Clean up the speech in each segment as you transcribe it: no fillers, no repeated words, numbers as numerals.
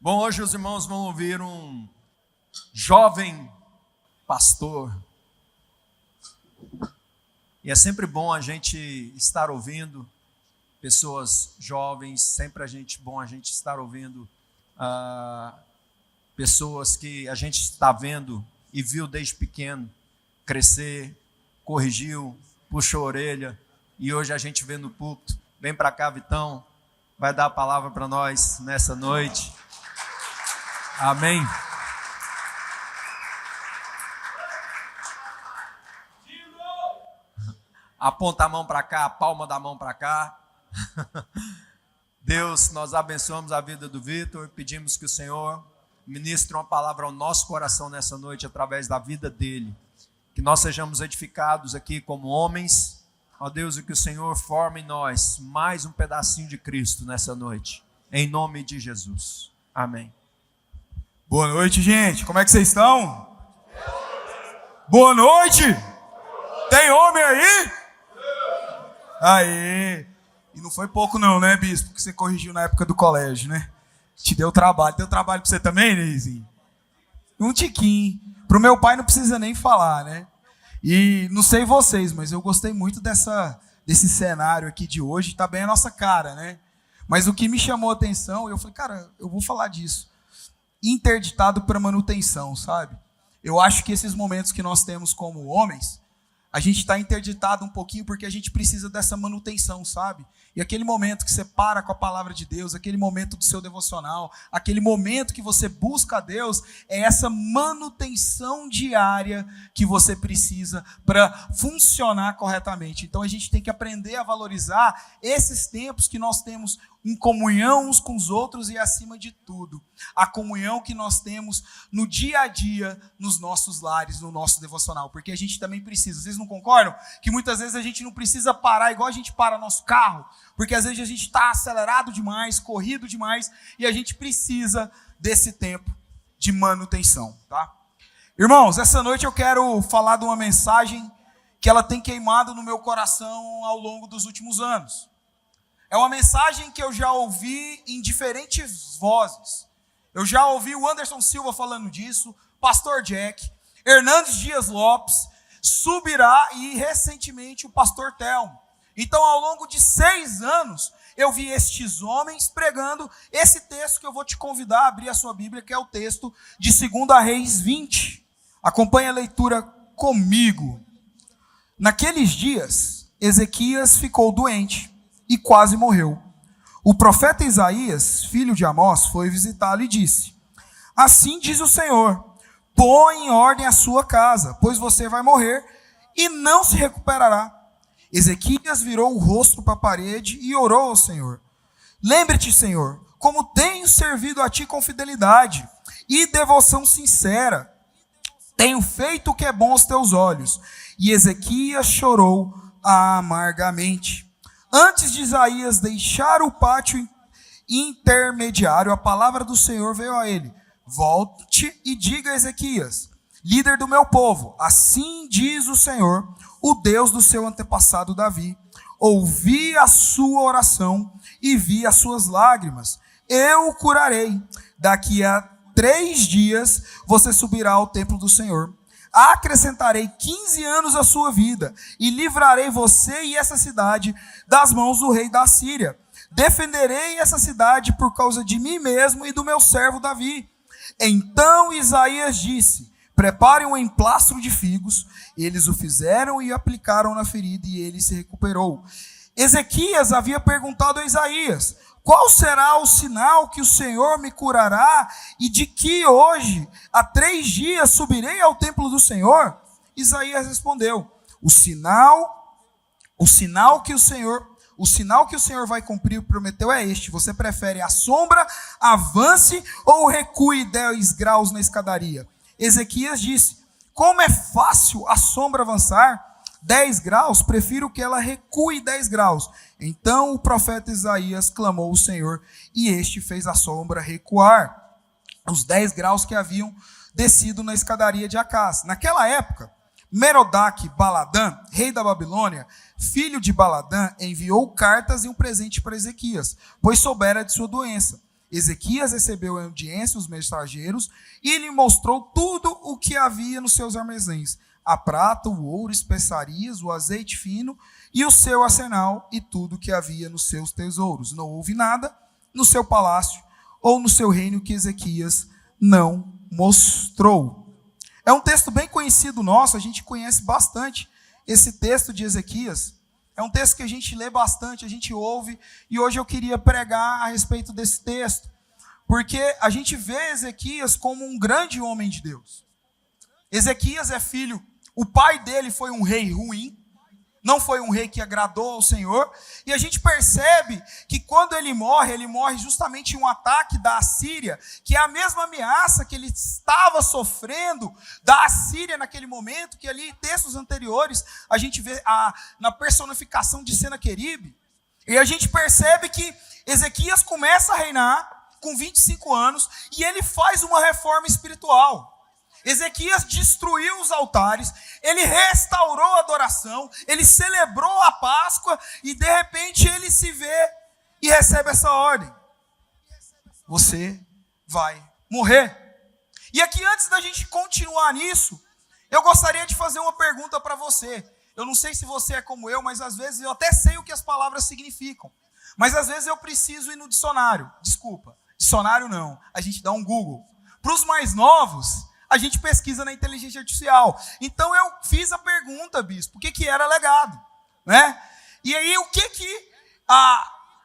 Bom, hoje os irmãos vão ouvir um jovem pastor. E é sempre bom a gente estar ouvindo pessoas jovens, sempre bom a gente estar ouvindo pessoas que a gente está vendo e viu desde pequeno crescer, corrigiu, puxou a orelha e hoje a gente vê no púlpito. Vem para cá, Vitão, vai dar a palavra para nós nessa noite. Amém. Aponta a mão para cá, a palma da mão para cá. Deus, nós abençoamos a vida do Vitor, pedimos que o Senhor ministre uma palavra ao nosso coração nessa noite através da vida dele. Que nós sejamos edificados aqui como homens, ó Deus, e que o Senhor forme em nós mais um pedacinho de Cristo nessa noite. Em nome de Jesus. Amém. Boa noite, gente. Como é que vocês estão? Boa noite. Tem homem aí? Aê. E não foi pouco não, né, bispo? Que você corrigiu na época do colégio, né? Te deu trabalho. Deu trabalho pra você também, Neizinho? Um tiquinho. Pro meu pai não precisa nem falar, né? E não sei vocês, mas eu gostei muito desse cenário aqui de hoje. Tá bem a nossa cara, né? Mas o que me chamou a atenção, eu falei, cara, eu vou falar disso. Interditado para manutenção, sabe? Eu acho que esses momentos que nós temos como homens, a gente está interditado um pouquinho porque a gente precisa dessa manutenção, sabe? E aquele momento que você para com a palavra de Deus, aquele momento do seu devocional, aquele momento que você busca a Deus, é essa manutenção diária que você precisa para funcionar corretamente. Então a gente tem que aprender a valorizar esses tempos que nós temos em comunhão uns com os outros e, acima de tudo, a comunhão que nós temos no dia a dia, nos nossos lares, no nosso devocional, porque a gente também precisa. Vocês não concordam? Que muitas vezes a gente não precisa parar igual a gente para nosso carro, porque às vezes a gente está acelerado demais, corrido demais, e a gente precisa desse tempo de manutenção, tá? Irmãos, essa noite eu quero falar de uma mensagem que ela tem queimado no meu coração ao longo dos últimos anos. É uma mensagem que eu já ouvi em diferentes vozes. Eu já ouvi o Anderson Silva falando disso, Pastor Jack, Hernandes Dias Lopes, Subirá e recentemente o Pastor Telmo. Então, ao longo de 6 anos, eu vi estes homens pregando esse texto que eu vou te convidar a abrir a sua Bíblia, que é o texto de 2 Reis 20. Acompanhe a leitura comigo. Naqueles dias, Ezequias ficou doente e quase morreu. O profeta Isaías, filho de Amós, foi visitá-lo e disse: assim diz o Senhor, põe em ordem a sua casa, pois você vai morrer e não se recuperará. Ezequias virou o rosto para a parede e orou ao Senhor: lembre-te, Senhor, como tenho servido a ti com fidelidade e devoção sincera. Tenho feito o que é bom aos teus olhos. E Ezequias chorou amargamente. Antes de Isaías deixar o pátio intermediário, a palavra do Senhor veio a ele: volte e diga a Ezequias, líder do meu povo, assim diz o Senhor, o Deus do seu antepassado Davi: ouvi a sua oração e vi as suas lágrimas, eu o curarei. Daqui a 3 dias você subirá ao templo do Senhor. Acrescentarei 15 anos à sua vida e livrarei você e essa cidade das mãos do rei da Síria. Defenderei essa cidade por causa de mim mesmo e do meu servo Davi. Então Isaías disse: preparem um emplastro de figos. Eles o fizeram e aplicaram na ferida e ele se recuperou. Ezequias havia perguntado a Isaías: qual será o sinal que o Senhor me curará e de que hoje, há 3 dias, subirei ao templo do Senhor? Isaías respondeu: o sinal que o Senhor vai cumprir, prometeu, é este: você prefere a sombra, avance ou recue 10 graus na escadaria? Ezequias disse: como é fácil a sombra avançar 10 graus, prefiro que ela recue 10 graus. Então o profeta Isaías clamou ao Senhor, e este fez a sombra recuar os 10 graus que haviam descido na escadaria de Acás. Naquela época, Merodach-Baladã, rei da Babilônia, filho de Baladã, enviou cartas e um presente para Ezequias, pois soubera de sua doença. Ezequias recebeu em audiência os mensageiros e lhe mostrou tudo o que havia nos seus armazéns: a prata, o ouro, especiarias, o azeite fino e o seu arsenal e tudo o que havia nos seus tesouros. Não houve nada no seu palácio ou no seu reino que Ezequias não mostrou. É um texto bem conhecido nosso, a gente conhece bastante esse texto de Ezequias. É um texto que a gente lê bastante, a gente ouve, e hoje eu queria pregar a respeito desse texto, porque a gente vê Ezequias como um grande homem de Deus. Ezequias é filho, o pai dele foi um rei ruim, não foi um rei que agradou ao Senhor, e a gente percebe que quando ele morre justamente em um ataque da Assíria, que é a mesma ameaça que ele estava sofrendo da Assíria naquele momento, que ali em textos anteriores a gente vê na personificação de Senaqueribe, e a gente percebe que Ezequias começa a reinar com 25 anos, e ele faz uma reforma espiritual. Ezequias destruiu os altares, ele restaurou a adoração, ele celebrou a Páscoa e de repente ele se vê e recebe essa ordem: você vai morrer. E aqui, antes da gente continuar nisso, eu gostaria de fazer uma pergunta para você. Eu não sei se você é como eu, mas às vezes eu até sei o que as palavras significam, mas às vezes eu preciso ir no dicionário. Desculpa, dicionário não, a gente dá um Google. Para os mais novos, a gente pesquisa na inteligência artificial. Então eu fiz a pergunta, bispo, o que era legado, né? E aí o que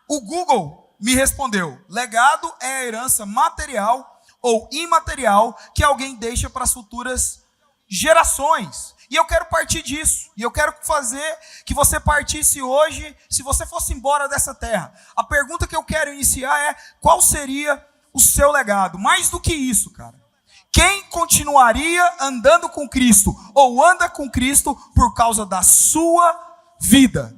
o Google me respondeu? Legado é a herança material ou imaterial que alguém deixa para as futuras gerações. E eu quero partir disso. E eu quero fazer que você partisse hoje, se você fosse embora dessa terra. A pergunta que eu quero iniciar é: qual seria o seu legado? Mais do que isso, cara. Quem continuaria andando com Cristo ou anda com Cristo por causa da sua vida?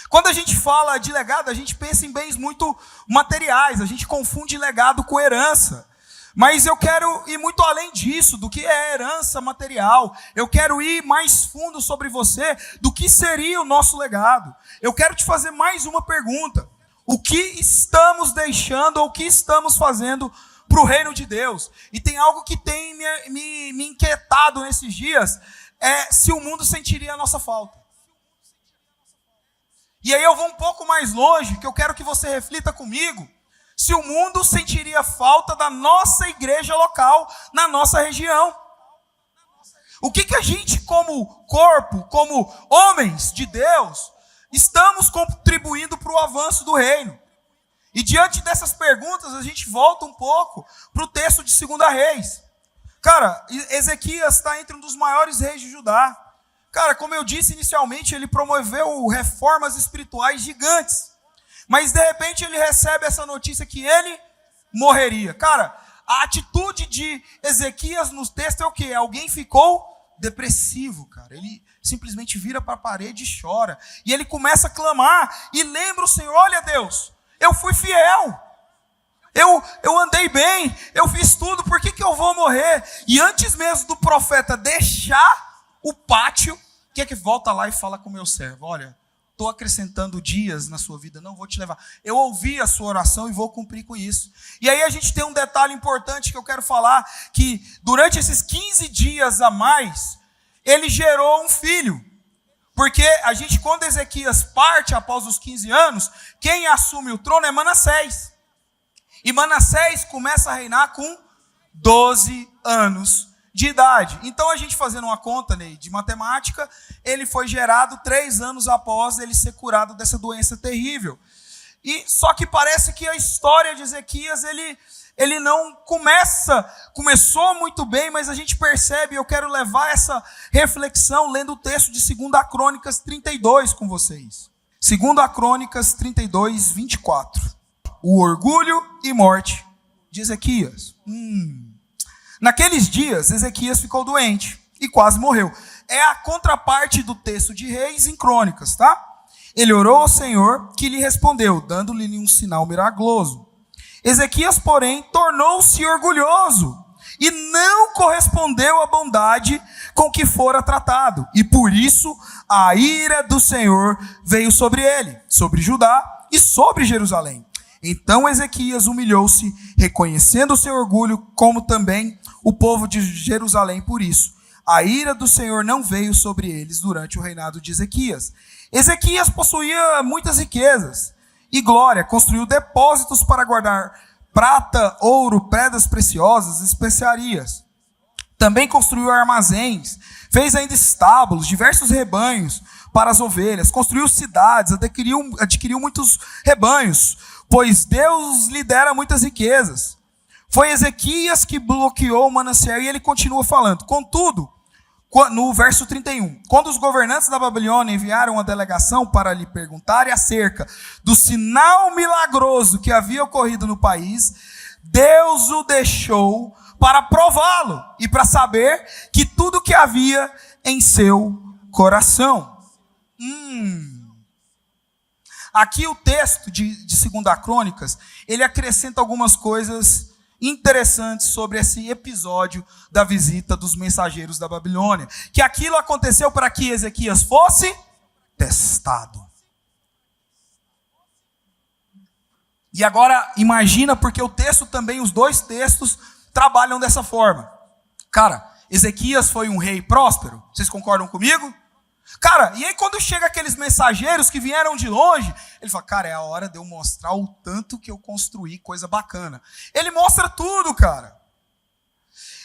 Quando a gente fala de legado, a gente pensa em bens muito materiais, a gente confunde legado com herança. Mas eu quero ir muito além disso, do que é herança material. Eu quero ir mais fundo sobre você, do que seria o nosso legado. Eu quero te fazer mais uma pergunta: o que estamos deixando ou o que estamos fazendo para o reino de Deus? E tem algo que tem me inquietado nesses dias, é se o mundo sentiria a nossa falta. E aí eu vou um pouco mais longe, que eu quero que você reflita comigo, se o mundo sentiria falta da nossa igreja local, na nossa região. O que a gente, como corpo, como homens de Deus, estamos contribuindo para o avanço do reino? E diante dessas perguntas, a gente volta um pouco para o texto de 2 Reis. Cara, Ezequias está entre um dos maiores reis de Judá. Cara, como eu disse inicialmente, ele promoveu reformas espirituais gigantes. Mas de repente ele recebe essa notícia que ele morreria. Cara, a atitude de Ezequias no texto é o quê? Alguém ficou depressivo, cara. Ele simplesmente vira para a parede e chora. E ele começa a clamar e lembra o Senhor: olha, Deus, eu fui fiel, eu andei bem, eu fiz tudo, por que eu vou morrer? E antes mesmo do profeta deixar o pátio, o que volta lá e fala com o meu servo: olha, estou acrescentando dias na sua vida, não vou te levar. Eu ouvi a sua oração e vou cumprir com isso. E aí a gente tem um detalhe importante que eu quero falar, que durante esses 15 dias a mais, ele gerou um filho. Porque a gente, quando Ezequias parte após os 15 anos, quem assume o trono é Manassés. E Manassés começa a reinar com 12 anos de idade. Então a gente fazendo uma conta, Ney, de matemática, ele foi gerado 3 anos após ele ser curado dessa doença terrível. E só que parece que a história de Ezequias, ele não começou muito bem, mas a gente percebe, eu quero levar essa reflexão lendo o texto de 2 Crônicas 32 com vocês. 2 Crônicas 32, 24. O orgulho e morte de Ezequias. Naqueles dias, Ezequias ficou doente e quase morreu. É a contraparte do texto de Reis em Crônicas, tá? Ele orou ao Senhor, que lhe respondeu, dando-lhe um sinal milagroso. Ezequias, porém, tornou-se orgulhoso e não correspondeu à bondade com que fora tratado. E por isso a ira do Senhor veio sobre ele, sobre Judá e sobre Jerusalém. Então Ezequias humilhou-se, reconhecendo o seu orgulho, como também o povo de Jerusalém por isso. A ira do Senhor não veio sobre eles durante o reinado de Ezequias. Ezequias possuía muitas riquezas e glória, construiu depósitos para guardar prata, ouro, pedras preciosas, especiarias. Também construiu armazéns, fez ainda estábulos, diversos rebanhos para as ovelhas, construiu cidades, adquiriu muitos rebanhos, pois Deus lhe dera muitas riquezas. Foi Ezequias que bloqueou o manancial, e ele continua falando. Contudo, no verso 31, quando os governantes da Babilônia enviaram uma delegação para lhe perguntarem acerca do sinal milagroso que havia ocorrido no país, Deus o deixou para prová-lo e para saber que tudo que havia em seu coração. Aqui o texto de 2 Crônicas, ele acrescenta algumas coisas interessantes sobre esse episódio da visita dos mensageiros da Babilônia. Que aquilo aconteceu para que Ezequias fosse testado. E agora imagina, porque o texto também, os dois textos trabalham dessa forma. Cara, Ezequias foi um rei próspero, vocês concordam comigo? Cara, e aí quando chega aqueles mensageiros que vieram de longe, ele fala, cara, é a hora de eu mostrar o tanto que eu construí coisa bacana. Ele mostra tudo, cara.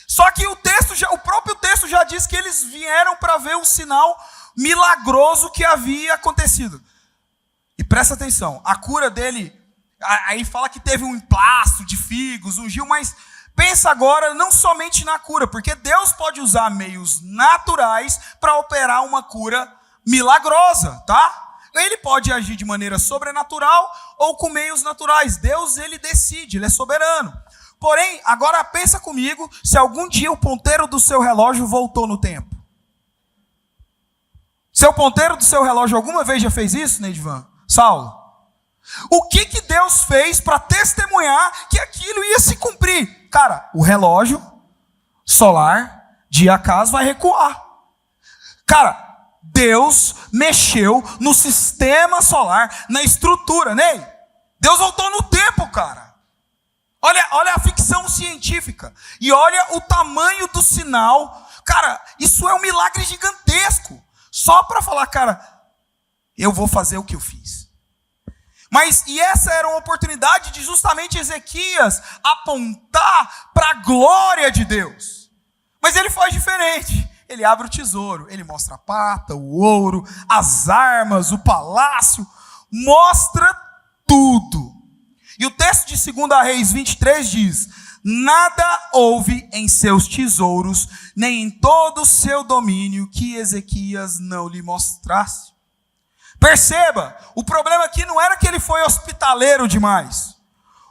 Só que o próprio texto já diz que eles vieram para ver um sinal milagroso que havia acontecido. E presta atenção, a cura dele, aí fala que teve um emplasto de figos, ungiu, mas pensa agora não somente na cura, porque Deus pode usar meios naturais para operar uma cura milagrosa, tá? Ele pode agir de maneira sobrenatural ou com meios naturais. Deus, ele decide, ele é soberano. Porém, agora pensa comigo, se algum dia o ponteiro do seu relógio voltou no tempo. Seu ponteiro do seu relógio alguma vez já fez isso, Neidivan? Saulo? O que Deus fez para testemunhar que aquilo ia se cumprir? Cara, o relógio solar de acaso vai recuar. Cara, Deus mexeu no sistema solar, na estrutura, né? Deus voltou no tempo, cara. Olha a ficção científica. E olha o tamanho do sinal. Cara, isso é um milagre gigantesco. Só para falar, cara, eu vou fazer o que eu fiz. E essa era uma oportunidade de justamente Ezequias apontar para a glória de Deus. Mas ele faz diferente. Ele abre o tesouro, ele mostra a prata, o ouro, as armas, o palácio, mostra tudo. E o texto de 2 Reis 23 diz, nada houve em seus tesouros, nem em todo o seu domínio que Ezequias não lhe mostrasse. Perceba, o problema aqui não era que ele foi hospitaleiro demais.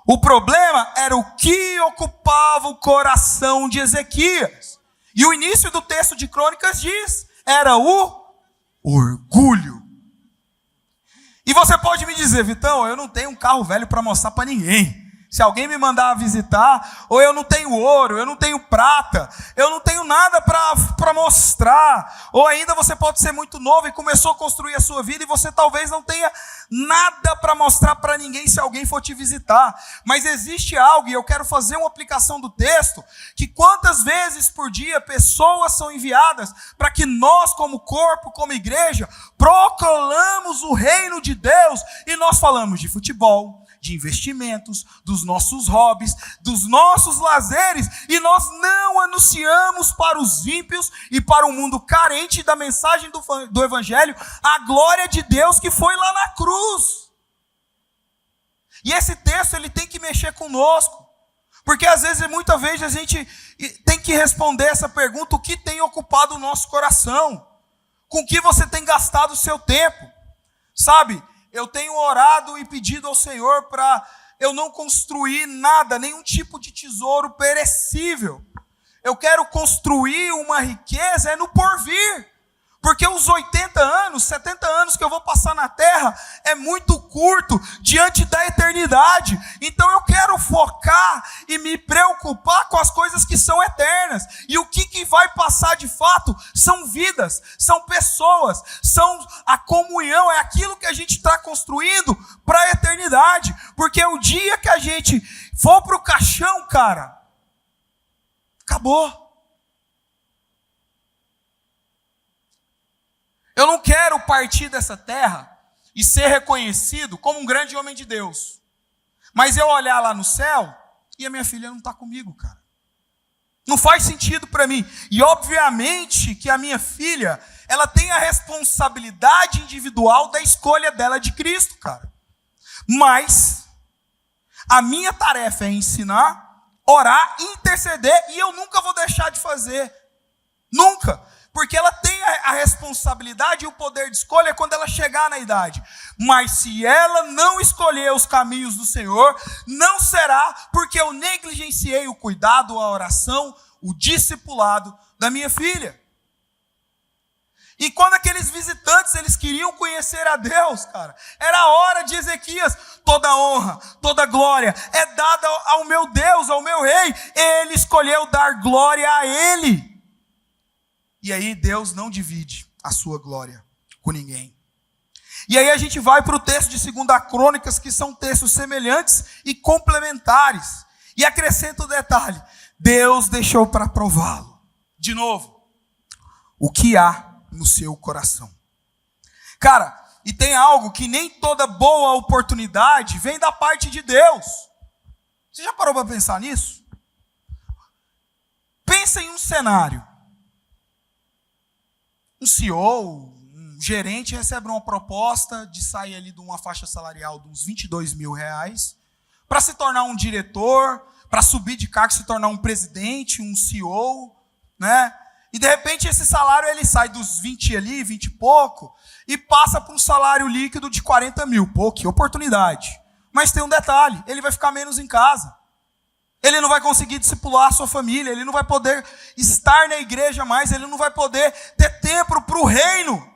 O problema era o que ocupava o coração de Ezequias. E o início do texto de Crônicas diz, era o orgulho. E você pode me dizer, Vitão, eu não tenho um carro velho para mostrar para ninguém. Se alguém me mandar visitar, ou eu não tenho ouro, eu não tenho prata, eu não tenho nada para mostrar. Ou ainda você pode ser muito novo e começou a construir a sua vida e você talvez não tenha nada para mostrar para ninguém se alguém for te visitar. Mas existe algo, e eu quero fazer uma aplicação do texto, que quantas vezes por dia pessoas são enviadas para que nós, como corpo, como igreja, proclamamos o reino de Deus e nós falamos de futebol, de investimentos, dos nossos hobbies, dos nossos lazeres, e nós não anunciamos para os ímpios e para o mundo carente da mensagem do Evangelho a glória de Deus que foi lá na cruz. E esse texto ele tem que mexer conosco, porque às vezes, muitas vezes a gente tem que responder essa pergunta, o que tem ocupado o nosso coração? Com que você tem gastado o seu tempo? Sabe? Eu tenho orado e pedido ao Senhor para eu não construir nada, nenhum tipo de tesouro perecível. Eu quero construir uma riqueza no porvir. Porque os 80 anos, 70 anos que eu vou passar na terra é muito curto diante da eternidade. Então eu quero focar e me preocupar com as coisas que são eternas. E o que vai passar de fato são vidas, são pessoas, são a comunhão, é aquilo que a gente está construindo para a eternidade. Porque o dia que a gente for para o caixão, cara, acabou. Eu não quero partir dessa terra e ser reconhecido como um grande homem de Deus. Mas eu olhar lá no céu e a minha filha não está comigo, cara. Não faz sentido para mim. E obviamente que a minha filha, ela tem a responsabilidade individual da escolha dela de Cristo, cara. Mas a minha tarefa é ensinar, orar, interceder, e eu nunca vou deixar de fazer. Nunca. Porque ela tem a responsabilidade e o poder de escolha quando ela chegar na idade. Mas se ela não escolher os caminhos do Senhor, não será porque eu negligenciei o cuidado, a oração, o discipulado da minha filha. E quando aqueles visitantes, eles queriam conhecer a Deus, cara, era a hora de Ezequias. Toda honra, toda glória é dada ao meu Deus, ao meu rei. Ele escolheu dar glória a Ele. E aí Deus não divide a sua glória com ninguém. E aí a gente vai para o texto de 2 Crônicas, que são textos semelhantes e complementares. E acrescenta o detalhe: Deus deixou para prová-lo. De novo, o que há no seu coração. Cara, e tem algo que nem toda boa oportunidade vem da parte de Deus. Você já parou para pensar nisso? Pensa em um cenário. Um CEO, um gerente recebe uma proposta de sair ali de uma faixa salarial de uns 22 mil reais para se tornar um diretor, para subir de cargo, se tornar um presidente, um CEO, né? E de repente esse salário ele sai dos 20 ali, 20 e pouco, e passa para um salário líquido de 40 mil. Pô, que oportunidade. Mas tem um detalhe, ele vai ficar menos em casa. Ele não vai conseguir discipular a sua família, ele não vai poder estar na igreja mais, ele não vai poder ter tempo para o reino.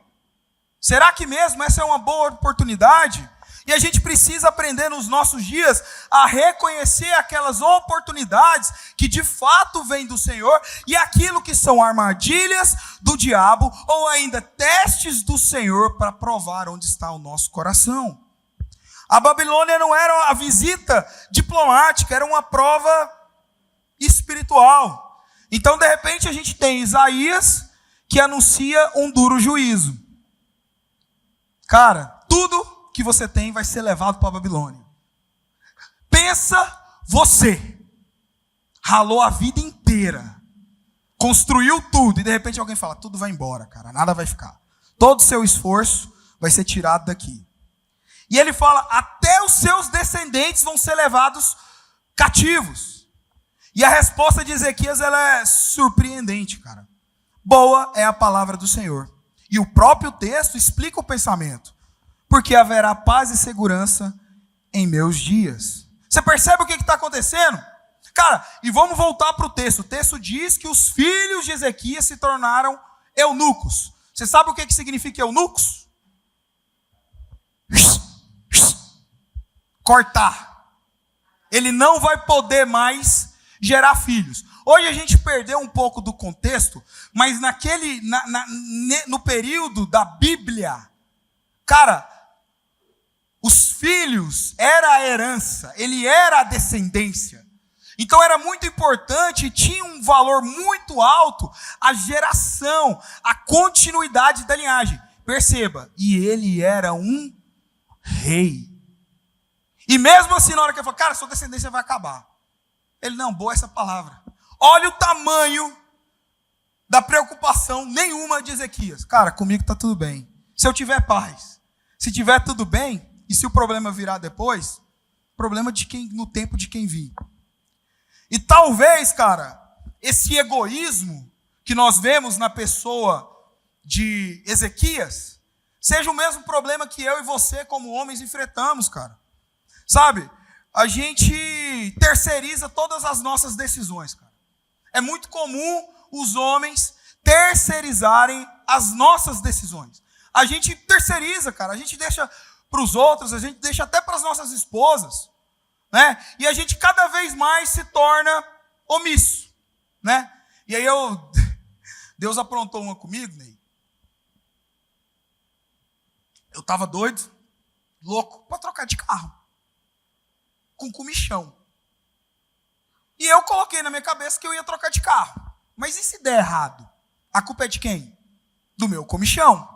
Será que mesmo essa é uma boa oportunidade? E a gente precisa aprender nos nossos dias a reconhecer aquelas oportunidades que de fato vêm do Senhor e aquilo que são armadilhas do diabo ou ainda testes do Senhor para provar onde está o nosso coração. A Babilônia não era a visita diplomática, era uma prova espiritual. Então, de repente, a gente tem Isaías que anuncia um duro juízo. Cara, tudo que você tem vai ser levado para a Babilônia. Pensa você, ralou a vida inteira, construiu tudo, e de repente alguém fala, tudo vai embora, cara, nada vai ficar. Todo o seu esforço vai ser tirado daqui. E ele fala, até os seus descendentes vão ser levados cativos. E a resposta de Ezequias, ela é surpreendente, cara. Boa é a palavra do Senhor. E o próprio texto explica o pensamento. Porque haverá paz e segurança em meus dias. Você percebe o que está acontecendo? Cara, e vamos voltar para o texto. O texto diz que os filhos de Ezequias se tornaram eunucos. Você sabe o que significa eunucos? Cortar. Ele não vai poder mais gerar filhos. Hoje a gente perdeu um pouco do contexto, mas no período da Bíblia, cara, os filhos era a herança, ele era a descendência. Então era muito importante e tinha um valor muito alto a geração, a continuidade da linhagem. Perceba, e ele era um rei. E mesmo assim, na hora que ele falou, cara, sua descendência vai acabar. Ele, não, boa essa palavra. Olha o tamanho da preocupação nenhuma de Ezequias. Cara, comigo está tudo bem. Se eu tiver paz, se tiver tudo bem, e se o problema virar depois, problema de quem, no tempo de quem vir. E talvez, cara, esse egoísmo que nós vemos na pessoa de Ezequias, seja o mesmo problema que eu e você como homens enfrentamos, cara. Sabe, a gente terceiriza todas as nossas decisões, cara. É muito comum os homens terceirizarem as nossas decisões. A gente terceiriza, cara. A gente deixa para os outros, a gente deixa até para as nossas esposas, né? E a gente cada vez mais se torna omisso, né? E aí Deus aprontou uma comigo, Ney. Eu estava doido, louco, para trocar de carro. Com comichão. E eu coloquei na minha cabeça que eu ia trocar de carro. Mas e se der errado? A culpa é de quem? Do meu comichão.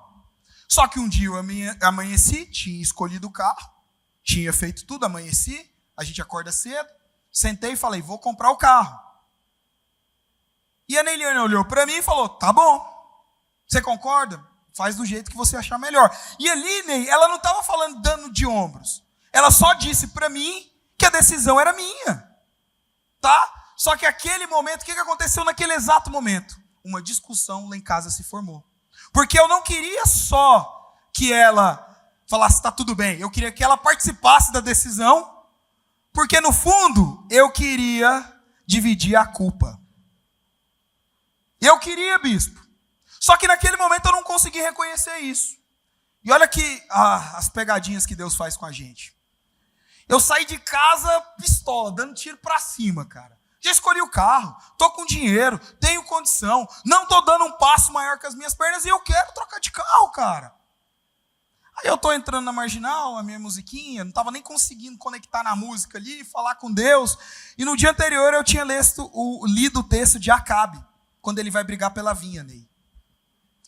Só que um dia eu amanheci, tinha escolhido o carro, tinha feito tudo, amanheci, a gente acorda cedo, sentei e falei, vou comprar o carro. E a Neiliane olhou para mim e falou, tá bom, você concorda? Faz do jeito que você achar melhor. E ali, Ney, ela não estava falando dando de ombros. Ela só disse para mim que a decisão era minha. Tá? Só que aquele momento, o que aconteceu naquele exato momento? Uma discussão lá em casa se formou. Porque eu não queria só que ela falasse, tá tudo bem. Eu queria que ela participasse da decisão. Porque no fundo, eu queria dividir a culpa. Eu queria, bispo. Só que naquele momento eu não consegui reconhecer isso. E olha que as pegadinhas que Deus faz com a gente. Eu saí de casa pistola, dando tiro pra cima, cara. Já escolhi o carro, tô com dinheiro, tenho condição, não tô dando um passo maior que as minhas pernas e eu quero trocar de carro, cara. Aí eu tô entrando na marginal, a minha musiquinha, não tava nem conseguindo conectar na música ali, falar com Deus. E no dia anterior eu tinha lido o texto de Acabe, quando ele vai brigar pela vinha, Ney.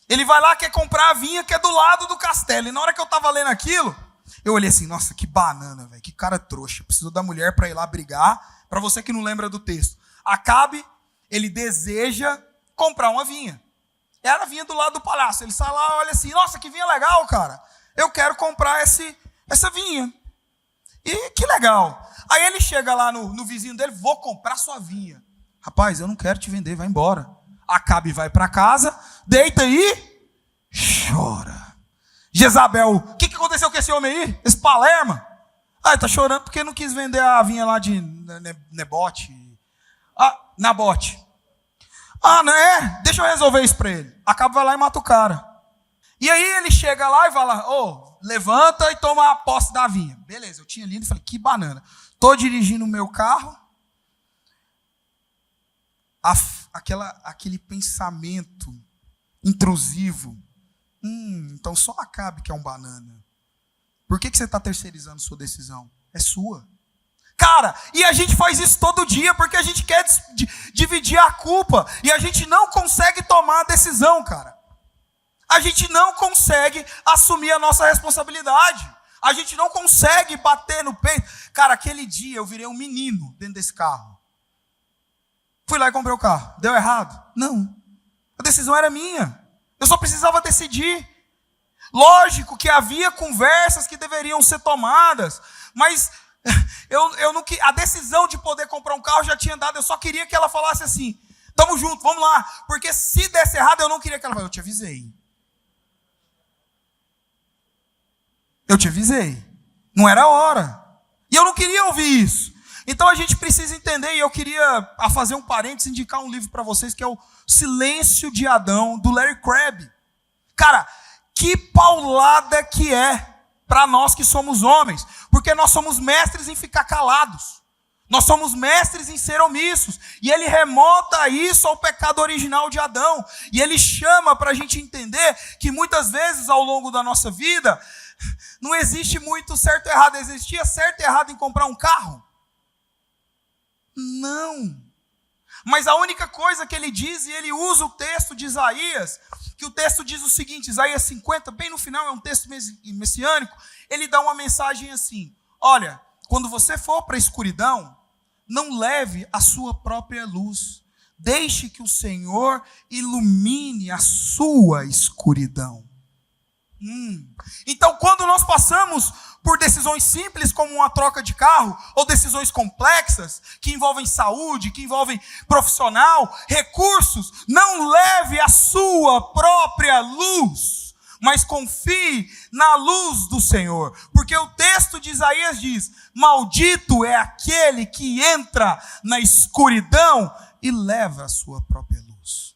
Ele vai lá, quer comprar a vinha que é do lado do castelo. E na hora que eu tava lendo aquilo, eu olhei assim, nossa, que banana, velho, que cara trouxa. Precisou da mulher para ir lá brigar. Para você que não lembra do texto. Acabe, ele deseja comprar uma vinha. Era a vinha do lado do palácio. Ele sai lá, olha assim, nossa, que vinha legal, cara. Eu quero comprar essa vinha. E que legal. Aí ele chega lá no vizinho dele, vou comprar sua vinha. Rapaz, eu não quero te vender, vai embora. Acabe vai para casa, deita aí, chora. Jezabel, o que aconteceu com esse homem aí? Esse Palerma? Ah, ele tá chorando porque não quis vender a vinha lá de Nabote. Não é? Deixa eu resolver isso para ele. Acabe vai lá e mata o cara. E aí ele chega lá e fala, levanta e toma a posse da vinha. Beleza, eu tinha lido e falei, que banana. Tô dirigindo o meu carro. Aquele pensamento intrusivo. Então só Acabe que é um banana. Por que você está terceirizando sua decisão? É sua. Cara, e a gente faz isso todo dia porque a gente quer dividir a culpa e a gente não consegue tomar a decisão, cara. A gente não consegue assumir a nossa responsabilidade. A gente não consegue bater no peito. Cara, aquele dia eu virei um menino dentro desse carro. Fui lá e comprei o carro. Deu errado? Não. A decisão era minha. Eu só precisava decidir. Lógico que havia conversas que deveriam ser tomadas, mas eu não, a decisão de poder comprar um carro já tinha dado, eu só queria que ela falasse assim, tamo junto, vamos lá, porque se desse errado eu não queria que ela falasse, eu te avisei, não era a hora, e eu não queria ouvir isso. Então a gente precisa entender, e eu queria fazer um parênteses, indicar um livro para vocês, que é o Silêncio de Adão, do Larry Crabb. Cara, que paulada que é para nós que somos homens, porque nós somos mestres em ficar calados, nós somos mestres em ser omissos, e ele remota isso ao pecado original de Adão, e ele chama para a gente entender que muitas vezes ao longo da nossa vida, não existe muito certo e errado. Existia certo e errado em comprar um carro? Não. Mas a única coisa que ele diz, e ele usa o texto de Isaías, que o texto diz o seguinte, Isaías 50, bem no final, é um texto messiânico, ele dá uma mensagem assim, olha, quando você for para a escuridão, não leve a sua própria luz, deixe que o Senhor ilumine a sua escuridão. Então, quando nós passamos por decisões simples, como uma troca de carro, ou decisões complexas, que envolvem saúde, que envolvem profissional, recursos, não leve a sua própria luz, mas confie na luz do Senhor. Porque o texto de Isaías diz, maldito é aquele que entra na escuridão e leva a sua própria luz.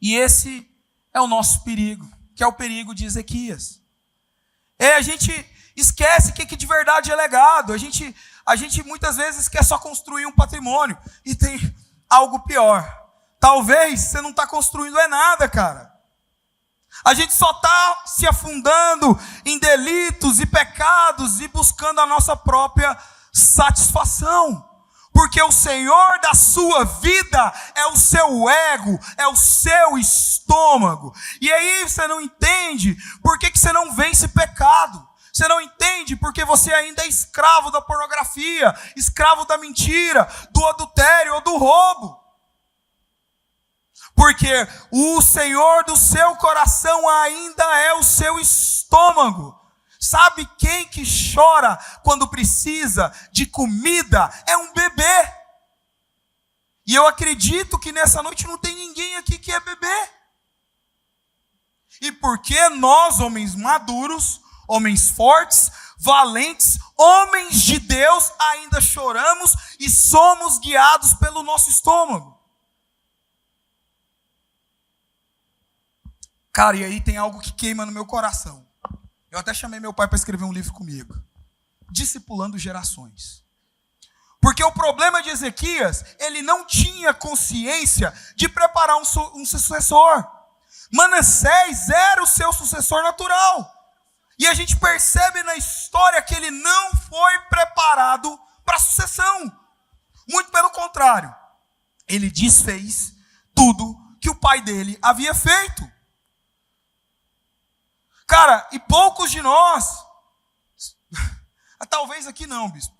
E esse é o nosso perigo, que é o perigo de Ezequias. A gente esquece que de verdade é legado. A gente muitas vezes quer só construir um patrimônio. E tem algo pior. Talvez você não está construindo nada, cara. A gente só está se afundando em delitos e pecados e buscando a nossa própria satisfação. Porque o Senhor da sua vida é o seu ego, é o seu estômago. E aí você não entende por que você não vence pecado. Você não entende porque você ainda é escravo da pornografia, escravo da mentira, do adultério ou do roubo. Porque o Senhor do seu coração ainda é o seu estômago. Sabe quem que chora quando precisa de comida? É um bebê. E eu acredito que nessa noite não tem ninguém aqui que é bebê. E porque nós, homens maduros, homens fortes, valentes, homens de Deus, ainda choramos e somos guiados pelo nosso estômago. Cara, e aí tem algo que queima no meu coração. Eu até chamei meu pai para escrever um livro comigo. Discipulando gerações. Porque o problema de Ezequias, ele não tinha consciência de preparar um sucessor. Manassés era o seu sucessor natural. E a gente percebe na história que ele não foi preparado para a sucessão. Muito pelo contrário. Ele desfez tudo que o pai dele havia feito. Cara, e poucos de nós, talvez aqui não, bispo,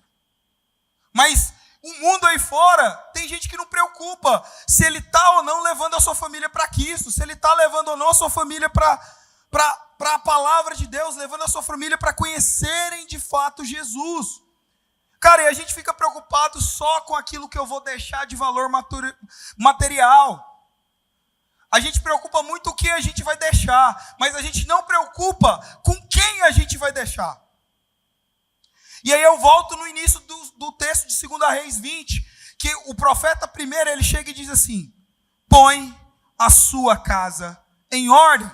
mas o mundo aí fora, tem gente que não preocupa se ele está ou não levando a sua família para Cristo, se ele está levando ou não a sua família para a palavra de Deus, levando a sua família para conhecerem de fato Jesus. Cara, e a gente fica preocupado só com aquilo que eu vou deixar de valor material. A gente preocupa muito o que a gente vai deixar, mas a gente não preocupa com quem a gente vai deixar. E aí eu volto no início do texto de 2 Reis 20, que o profeta primeiro, ele chega e diz assim: põe a sua casa em ordem.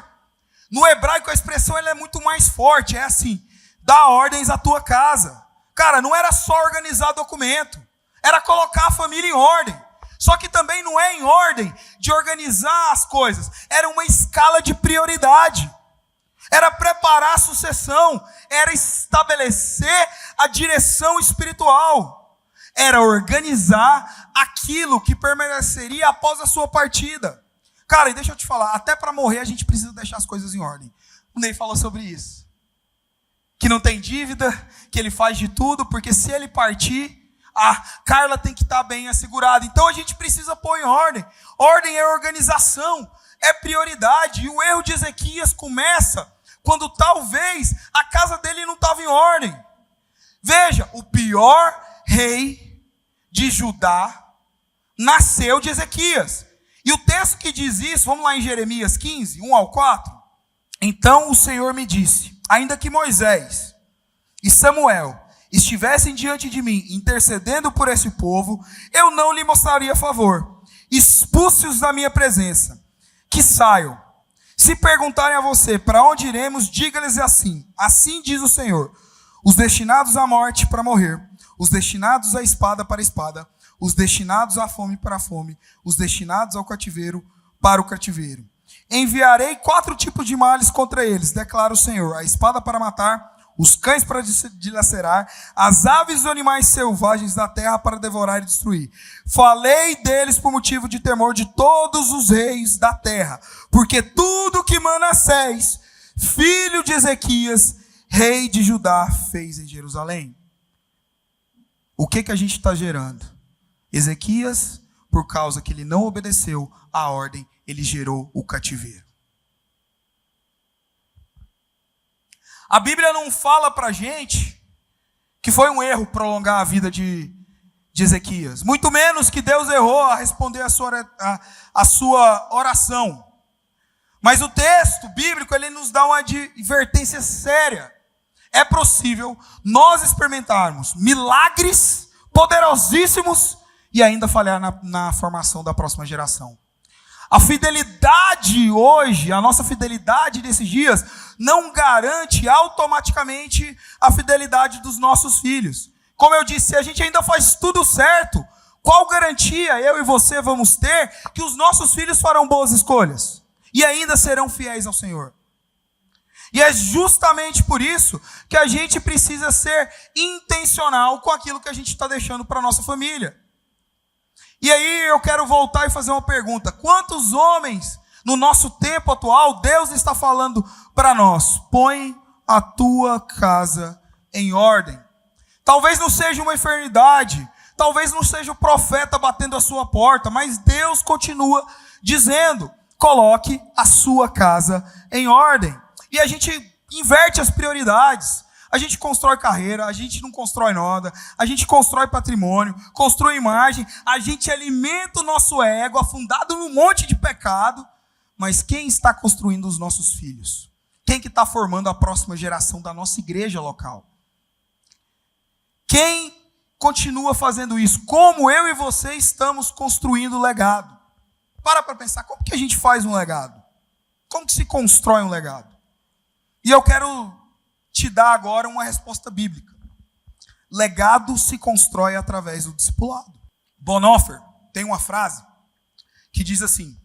No hebraico a expressão ela é muito mais forte, é assim: dá ordens à tua casa. Cara, não era só organizar documento, era colocar a família em ordem. Só que também não é em ordem de organizar as coisas. Era uma escala de prioridade. Era preparar a sucessão. Era estabelecer a direção espiritual. Era organizar aquilo que permaneceria após a sua partida. Cara, e deixa eu te falar, até para morrer a gente precisa deixar as coisas em ordem. O Ney falou sobre isso. Que não tem dívida, que ele faz de tudo, porque se ele partir, a Carla tem que estar bem assegurada. Então a gente precisa pôr em ordem. Ordem é organização, é prioridade. E o erro de Ezequias começa quando talvez a casa dele não estava em ordem. Veja, o pior rei de Judá nasceu de Ezequias. E o texto que diz isso, vamos lá em Jeremias 15, 1 ao 4. Então o Senhor me disse: ainda que Moisés e Samuel estivessem diante de mim, intercedendo por esse povo, eu não lhe mostraria favor. Expulse-os da minha presença, que saiam. Se perguntarem a você, para onde iremos, diga-lhes assim: assim diz o Senhor, os destinados à morte para morrer, os destinados à espada para a espada, os destinados à fome para a fome, os destinados ao cativeiro para o cativeiro. Enviarei 4 tipos de males contra eles, declara o Senhor: a espada para matar, os cães para dilacerar, as aves e os animais selvagens da terra para devorar e destruir. Falei deles por motivo de temor de todos os reis da terra, porque tudo que Manassés, filho de Ezequias, rei de Judá, fez em Jerusalém. O que a gente está gerando? Ezequias, por causa que ele não obedeceu à ordem, ele gerou o cativeiro. A Bíblia não fala para a gente que foi um erro prolongar a vida de Ezequias. Muito menos que Deus errou a responder a sua oração. Mas o texto bíblico ele nos dá uma advertência séria. É possível nós experimentarmos milagres poderosíssimos e ainda falhar na formação da próxima geração. A fidelidade hoje, a nossa fidelidade nesses dias, não garante automaticamente a fidelidade dos nossos filhos. Como eu disse, se a gente ainda faz tudo certo, qual garantia eu e você vamos ter que os nossos filhos farão boas escolhas e ainda serão fiéis ao Senhor? E é justamente por isso que a gente precisa ser intencional com aquilo que a gente está deixando para a nossa família. E aí eu quero voltar e fazer uma pergunta. Quantos homens no nosso tempo atual Deus está falando para nós? Põe a tua casa em ordem. Talvez não seja uma enfermidade, talvez não seja o profeta batendo a sua porta, mas Deus continua dizendo, coloque a sua casa em ordem. E a gente inverte as prioridades. A gente constrói carreira, a gente não constrói nada, a gente constrói patrimônio, constrói imagem, a gente alimenta o nosso ego, afundado num monte de pecado. Mas quem está construindo os nossos filhos? Quem que está formando a próxima geração da nossa igreja local? Quem continua fazendo isso? Como eu e você estamos construindo o legado? Para pensar, como que a gente faz um legado? Como que se constrói um legado? E eu quero te dar agora uma resposta bíblica. Legado se constrói através do discipulado. Bonhoeffer tem uma frase que diz assim: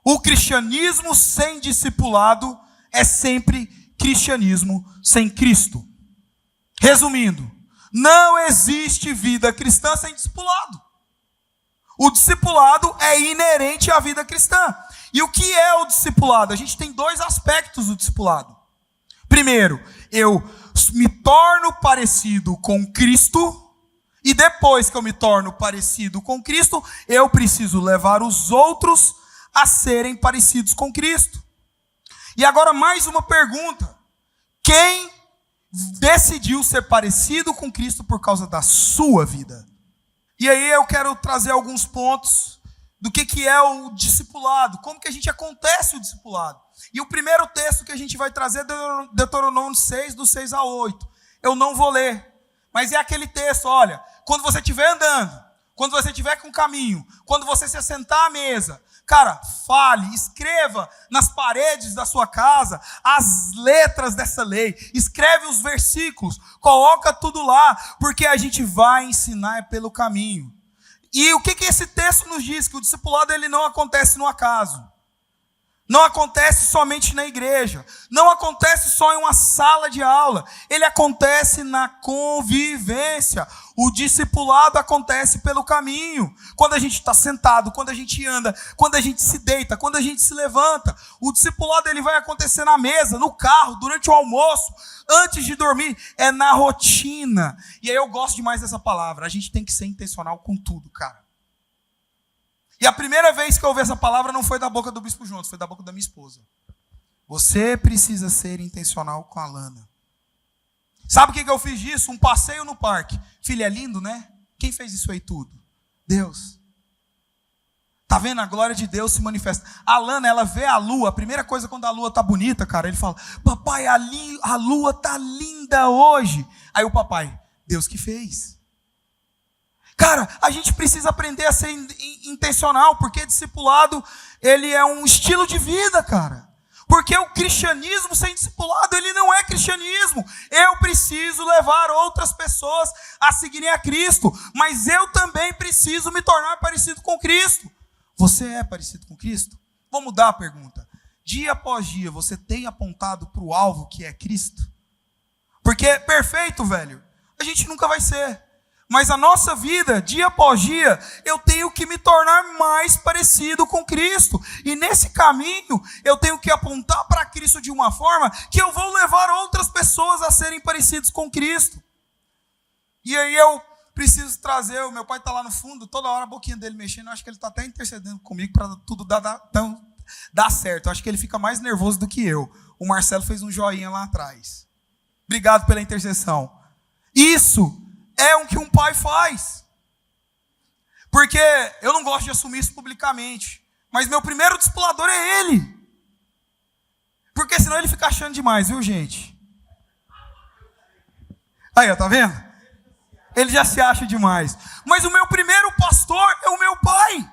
o cristianismo sem discipulado é sempre cristianismo sem Cristo. Resumindo, não existe vida cristã sem discipulado. O discipulado é inerente à vida cristã. E o que é o discipulado? A gente tem dois aspectos do discipulado. Primeiro, eu me torno parecido com Cristo, e depois que eu me torno parecido com Cristo, eu preciso levar os outros a serem parecidos com Cristo. E agora mais uma pergunta: quem decidiu ser parecido com Cristo por causa da sua vida? E aí eu quero trazer alguns pontos do que é o discipulado, como que a gente acontece o discipulado. E o primeiro texto que a gente vai trazer é Deuteronômio 6, do 6 a 8. Eu não vou ler, mas é aquele texto, olha, quando você estiver andando, quando você estiver com o caminho, quando você se assentar à mesa, cara, fale, escreva nas paredes da sua casa as letras dessa lei, escreve os versículos, coloca tudo lá, porque a gente vai ensinar pelo caminho. E o que esse texto nos diz? Que o discipulado ele não acontece no acaso. Não acontece somente na igreja, não acontece só em uma sala de aula, ele acontece na convivência. O discipulado acontece pelo caminho, quando a gente está sentado, quando a gente anda, quando a gente se deita, quando a gente se levanta. O discipulado ele vai acontecer na mesa, no carro, durante o almoço, antes de dormir, é na rotina. E aí eu gosto demais dessa palavra, a gente tem que ser intencional com tudo, cara. E a primeira vez que eu ouvi essa palavra não foi da boca do Bispo Jonas, foi da boca da minha esposa. Você precisa ser intencional com a Lana. Sabe o que eu fiz disso? Um passeio no parque. Filho, é lindo, né? Quem fez isso aí tudo? Deus. Tá vendo? A glória de Deus se manifesta. A Lana, ela vê a lua. A primeira coisa quando a lua tá bonita, cara, ele fala: papai, a lua tá linda hoje. Aí o papai: Deus que fez. Cara, a gente precisa aprender a ser intencional, porque discipulado, ele é um estilo de vida, cara. Porque o cristianismo sem discipulado, ele não é cristianismo. Eu preciso levar outras pessoas a seguirem a Cristo, mas eu também preciso me tornar parecido com Cristo. Você é parecido com Cristo? Vou mudar a pergunta. Dia após dia, você tem apontado para o alvo que é Cristo? Porque perfeito, velho, a gente nunca vai ser. Mas a nossa vida, dia após dia, eu tenho que me tornar mais parecido com Cristo. E nesse caminho, eu tenho que apontar para Cristo de uma forma que eu vou levar outras pessoas a serem parecidos com Cristo. E aí eu preciso trazer, o meu pai está lá no fundo, toda hora a boquinha dele mexendo, eu acho que ele está até intercedendo comigo para tudo dar certo. Eu acho que ele fica mais nervoso do que eu. O Marcelo fez um joinha lá atrás. Obrigado pela intercessão. Isso é o que um pai faz. Porque eu não gosto de assumir isso publicamente, mas meu primeiro discipulador é ele. Porque senão ele fica achando demais, viu, gente? Aí, ó, tá vendo? Ele já se acha demais. Mas o meu primeiro pastor é o meu pai.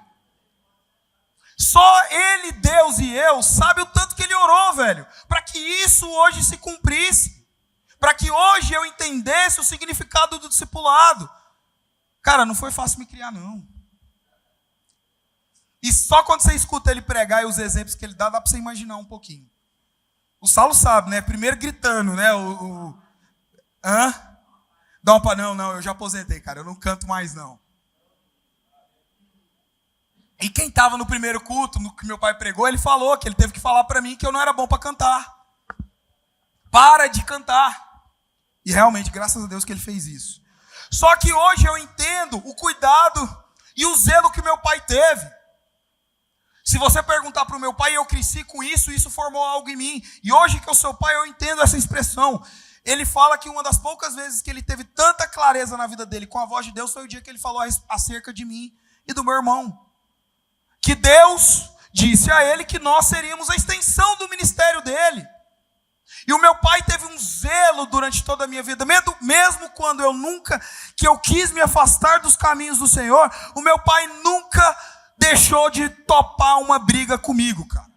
Só Deus e eu, sabe o tanto que ele orou, velho, para que isso hoje se cumprisse, para que hoje eu entendesse o significado do discipulado. Cara, não foi fácil me criar, não. E só quando você escuta ele pregar e os exemplos que ele dá para você imaginar um pouquinho. O Saulo sabe, né? Primeiro gritando, né? Não, eu já aposentei, cara. Eu não canto mais, não. E quem estava no primeiro culto, no que meu pai pregou, ele falou que ele teve que falar para mim que eu não era bom para cantar. Para de cantar. E realmente, graças a Deus que ele fez isso. Só que hoje eu entendo o cuidado e o zelo que meu pai teve. Se você perguntar para o meu pai, eu cresci com isso, isso formou algo em mim. E hoje que eu sou pai, eu entendo essa expressão. Ele fala que uma das poucas vezes que ele teve tanta clareza na vida dele com a voz de Deus foi o dia que ele falou acerca de mim e do meu irmão. Que Deus disse a ele que nós seríamos a extensão do ministério dele. E o meu pai teve um zelo durante toda a minha vida, mesmo quando eu quis me afastar dos caminhos do Senhor, o meu pai nunca deixou de topar uma briga comigo, cara.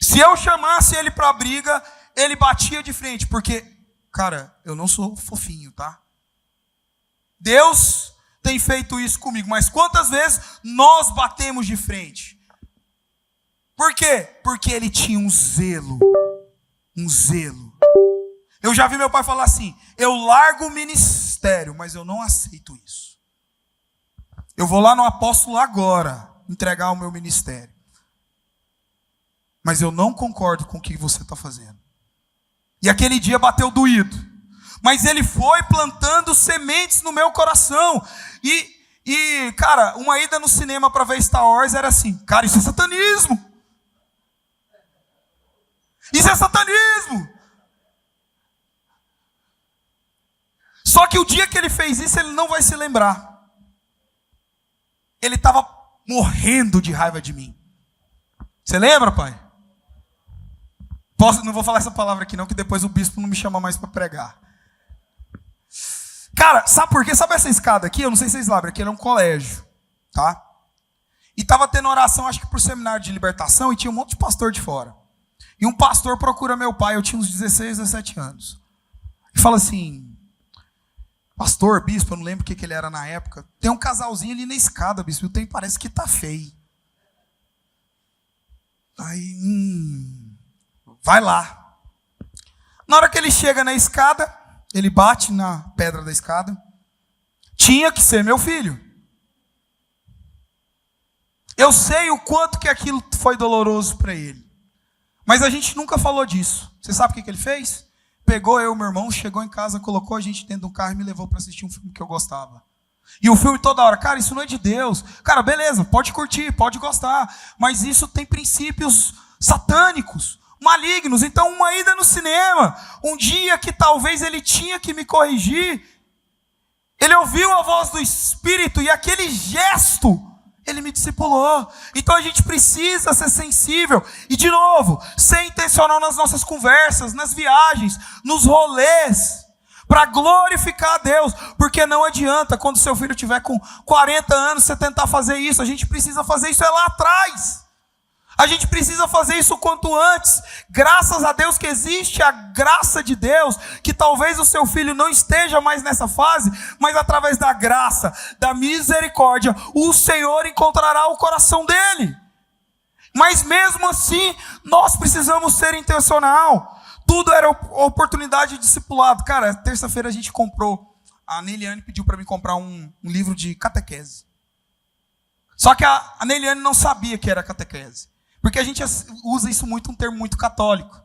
Se eu chamasse ele para briga, ele batia de frente, porque, cara, eu não sou fofinho, tá? Deus tem feito isso comigo, mas quantas vezes nós batemos de frente? Por quê? Porque ele tinha um zelo. Um zelo. Eu já vi meu pai falar assim, eu largo o ministério, mas eu não aceito isso. Eu vou lá no apóstolo agora, entregar o meu ministério. Mas eu não concordo com o que você está fazendo. E aquele dia bateu doído. Mas ele foi plantando sementes no meu coração. E cara, uma ida no cinema para ver Star Wars era assim, cara, isso é satanismo. Isso é satanismo. Só que o dia que ele fez isso, ele não vai se lembrar. Ele estava morrendo de raiva de mim. Você lembra, pai? Não vou falar essa palavra aqui não, que depois o bispo não me chama mais para pregar. Cara, sabe por quê? Sabe essa escada aqui? Eu não sei se vocês lembram, aqui era um colégio, tá? E estava tendo oração, acho que por seminário de libertação, e tinha um monte de pastor de fora. E um pastor procura meu pai, eu tinha uns 16, 17 anos. E fala assim, pastor, bispo, eu não lembro o que ele era na época. Tem um casalzinho ali na escada, bispo, e o tempo parece que tá feio. Aí, vai lá. Na hora que ele chega na escada, ele bate na pedra da escada. Tinha que ser meu filho. Eu sei o quanto que aquilo foi doloroso para ele. Mas a gente nunca falou disso. Você sabe o que ele fez? Pegou eu e meu irmão, chegou em casa, colocou a gente dentro de um carro e me levou para assistir um filme que eu gostava. E o filme toda hora, cara, isso não é de Deus. Cara, beleza, pode curtir, pode gostar. Mas isso tem princípios satânicos, malignos. Então, uma ida no cinema, um dia que talvez ele tinha que me corrigir, ele ouviu a voz do Espírito e aquele gesto, ele me discipulou. Então a gente precisa ser sensível. E de novo, ser intencional nas nossas conversas, nas viagens, nos rolês, para glorificar a Deus. Porque não adianta quando seu filho tiver com 40 anos você tentar fazer isso. A gente precisa fazer isso lá atrás. A gente precisa fazer isso o quanto antes. Graças a Deus que existe a graça de Deus, que talvez o seu filho não esteja mais nessa fase, mas através da graça, da misericórdia, o Senhor encontrará o coração dele. Mas mesmo assim, nós precisamos ser intencional. Tudo era oportunidade de discipulado. Cara, terça-feira a gente comprou, a Neiliane pediu para mim comprar um livro de catequese. Só que a Neiliane não sabia que era catequese. Porque a gente usa isso muito, um termo muito católico.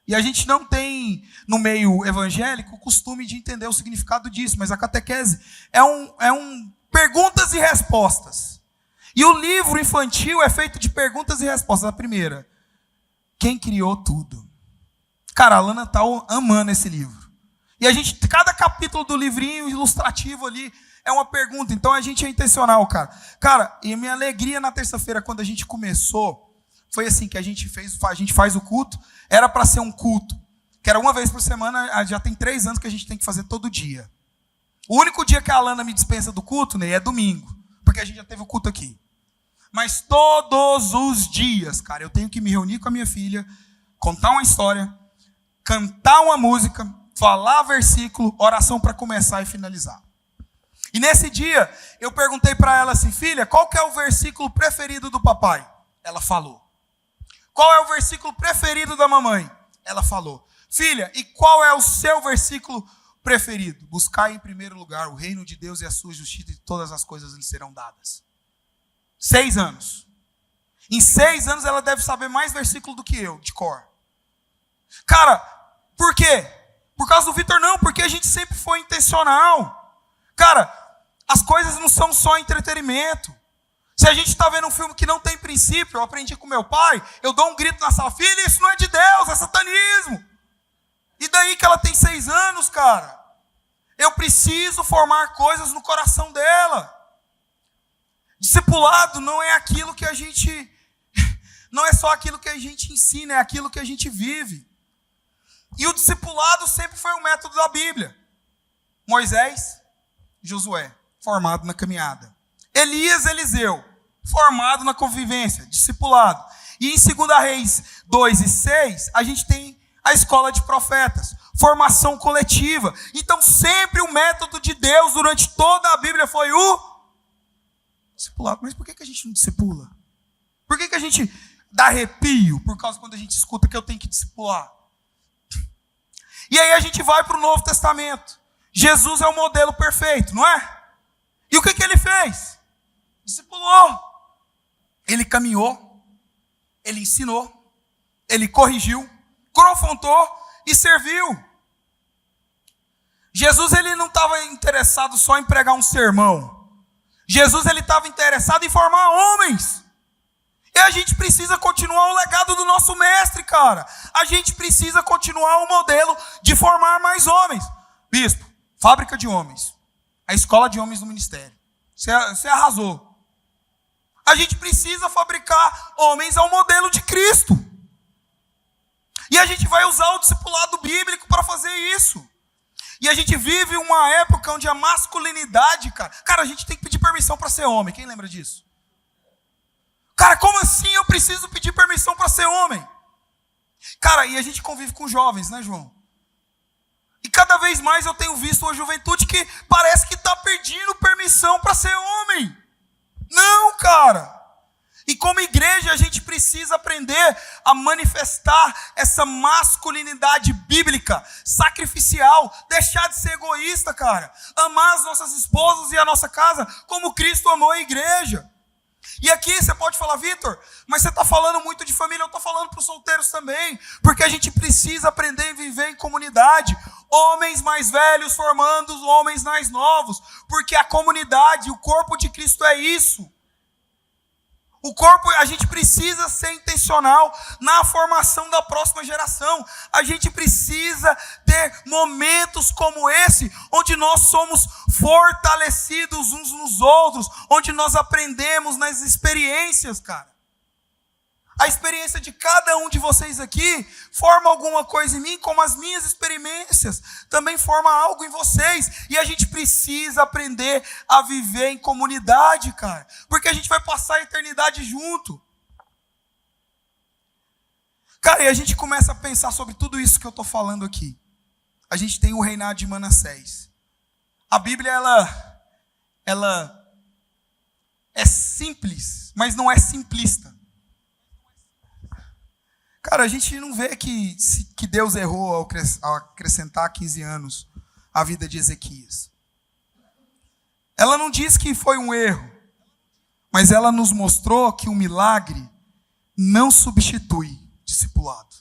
E a gente não tem, no meio evangélico, o costume de entender o significado disso. Mas a catequese é um perguntas e respostas. E o livro infantil é feito de perguntas e respostas. A primeira, quem criou tudo? Cara, a Lana está amando esse livro. E a gente, cada capítulo do livrinho ilustrativo ali é uma pergunta. Então a gente é intencional, cara. Cara, e a minha alegria na terça-feira, quando a gente começou, foi assim que a gente faz o culto, era para ser um culto, que era uma vez por semana, já tem 3 anos que a gente tem que fazer todo dia. O único dia que a Alana me dispensa do culto, né, é domingo, porque a gente já teve o culto aqui. Mas todos os dias, cara, eu tenho que me reunir com a minha filha, contar uma história, cantar uma música, falar versículo, oração para começar e finalizar. E nesse dia, eu perguntei para ela assim, filha, qual que é o versículo preferido do papai? Ela falou. Qual é o versículo preferido da mamãe? Ela falou. Filha, e qual é o seu versículo preferido? Buscai em primeiro lugar o reino de Deus e a sua justiça, e todas as coisas lhe serão dadas. 6 anos. Em 6 anos ela deve saber mais versículo do que eu, de cor. Cara, por quê? Por causa do Vitor? Não, porque a gente sempre foi intencional. Cara, as coisas não são só entretenimento. Se a gente está vendo um filme que não tem princípio, eu aprendi com meu pai, eu dou um grito na sala, filha, isso não é de Deus, é satanismo. E daí que ela tem 6 anos, cara? Eu preciso formar coisas no coração dela. Discipulado não é aquilo que a gente... Não é só aquilo que a gente ensina, é aquilo que a gente vive. E o discipulado sempre foi um método da Bíblia. Moisés, Josué, formado na caminhada. Elias, Eliseu, formado na convivência, discipulado. E em 2 Reis 2:6, a gente tem a escola de profetas, formação coletiva. Então sempre o método de Deus durante toda a Bíblia foi o discipulado. Mas por que a gente não discipula? Por que a gente dá arrepio por causa quando a gente escuta que eu tenho que discipular? E aí a gente vai para o Novo Testamento. Jesus é o modelo perfeito, não é? E o que ele fez? Discipulou. Ele caminhou, ele ensinou, ele corrigiu, confrontou e serviu. Jesus ele não estava interessado só em pregar um sermão. Jesus ele estava interessado em formar homens. E a gente precisa continuar o legado do nosso mestre, cara. A gente precisa continuar o modelo de formar mais homens. Bispo, fábrica de homens. A escola de homens do ministério. Você arrasou. A gente precisa fabricar homens ao modelo de Cristo. E a gente vai usar o discipulado bíblico para fazer isso. E a gente vive uma época onde a masculinidade, cara, a gente tem que pedir permissão para ser homem. Quem lembra disso? Cara, como assim eu preciso pedir permissão para ser homem? Cara, e a gente convive com jovens, né, João? E cada vez mais eu tenho visto uma juventude que parece que está pedindo permissão para ser homem. Não, cara. E como igreja a gente precisa aprender a manifestar essa masculinidade bíblica, sacrificial, deixar de ser egoísta, cara. Amar as nossas esposas e a nossa casa como Cristo amou a igreja. E aqui você pode falar, Vitor, mas você está falando muito de família, eu estou falando para os solteiros também, porque a gente precisa aprender a viver em comunidade, homens mais velhos formando os homens mais novos, porque a comunidade, o corpo de Cristo é isso. O corpo, a gente precisa ser intencional na formação da próxima geração. A gente precisa ter momentos como esse, onde nós somos fortalecidos uns nos outros, onde nós aprendemos nas experiências, cara. A experiência de cada um de vocês aqui forma alguma coisa em mim, como as minhas experiências também formam algo em vocês. E a gente precisa aprender a viver em comunidade, cara. Porque a gente vai passar a eternidade junto. Cara, e a gente começa a pensar sobre tudo isso que eu estou falando aqui. A gente tem o reinado de Manassés. A Bíblia, ela é simples, mas não é simplista. Cara, a gente não vê que Deus errou ao acrescentar 15 anos à vida de Ezequias. Ela não diz que foi um erro, mas ela nos mostrou que um milagre não substitui discipulado.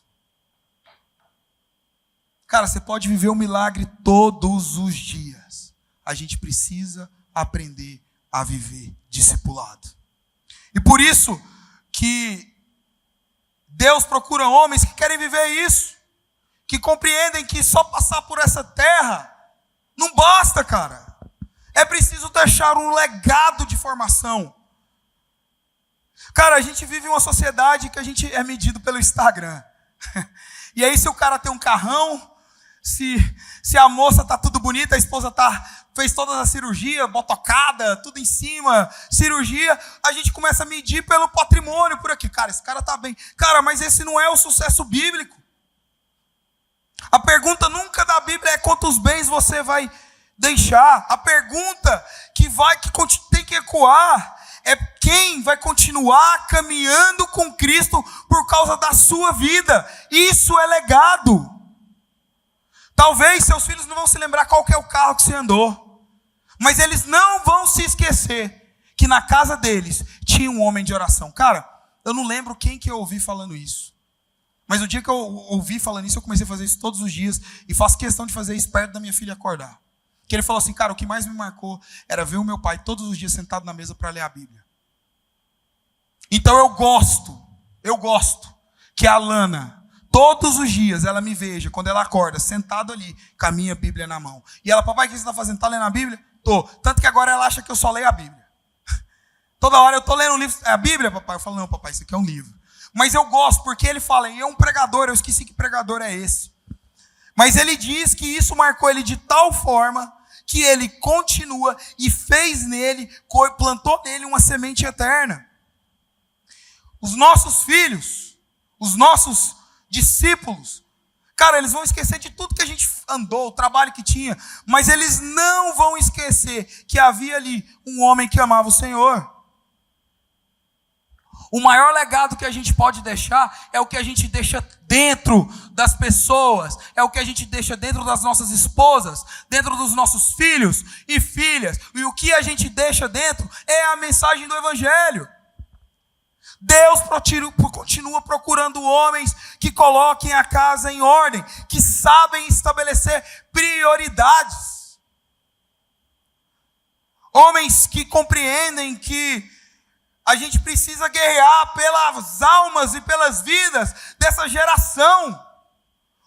Cara, você pode viver um milagre todos os dias. A gente precisa aprender a viver discipulado. E por isso que Deus procura homens que querem viver isso, que compreendem que só passar por essa terra não basta, cara. É preciso deixar um legado de formação. Cara, a gente vive uma sociedade que a gente é medido pelo Instagram. E aí se o cara tem um carrão, se a moça tá tudo bonita, a esposa tá fez toda a cirurgia, botocada, tudo em cima, cirurgia, a gente começa a medir pelo patrimônio por aqui. Cara, esse cara tá bem. Cara, mas esse não é o sucesso bíblico. A pergunta nunca da Bíblia é quantos bens você vai deixar. A pergunta que tem que ecoar é quem vai continuar caminhando com Cristo por causa da sua vida. Isso é legado. Talvez seus filhos não vão se lembrar qual que é o carro que você andou, mas eles não vão se esquecer que na casa deles tinha um homem de oração. Cara, eu não lembro quem que eu ouvi falando isso, mas o dia que eu ouvi falando isso, eu comecei a fazer isso todos os dias, e faço questão de fazer isso perto da minha filha acordar. Que ele falou assim, cara, o que mais me marcou era ver o meu pai todos os dias sentado na mesa para ler a Bíblia. Então eu gosto que a Lana, todos os dias, ela me veja, quando ela acorda, sentado ali, com a minha Bíblia na mão. E ela, papai, o que você está fazendo? Está lendo a Bíblia? Tô. Tanto que agora ela acha que eu só leio a Bíblia. Toda hora eu estou lendo um livro. É a Bíblia, papai? Eu falo, não, papai, isso aqui é um livro. Mas eu gosto, porque ele fala, e é um pregador, eu esqueci que pregador é esse. Mas ele diz que isso marcou ele de tal forma que ele continua e fez nele, plantou nele uma semente eterna. Os nossos filhos, os nossos discípulos, cara, eles vão esquecer de tudo que a gente andou, o trabalho que tinha, mas eles não vão esquecer que havia ali um homem que amava o Senhor. O maior legado que a gente pode deixar é o que a gente deixa dentro das pessoas, é o que a gente deixa dentro das nossas esposas, dentro dos nossos filhos e filhas. E o que a gente deixa dentro é a mensagem do Evangelho. Deus continua procurando homens que coloquem a casa em ordem, que sabem estabelecer prioridades. Homens que compreendem que a gente precisa guerrear pelas almas e pelas vidas dessa geração.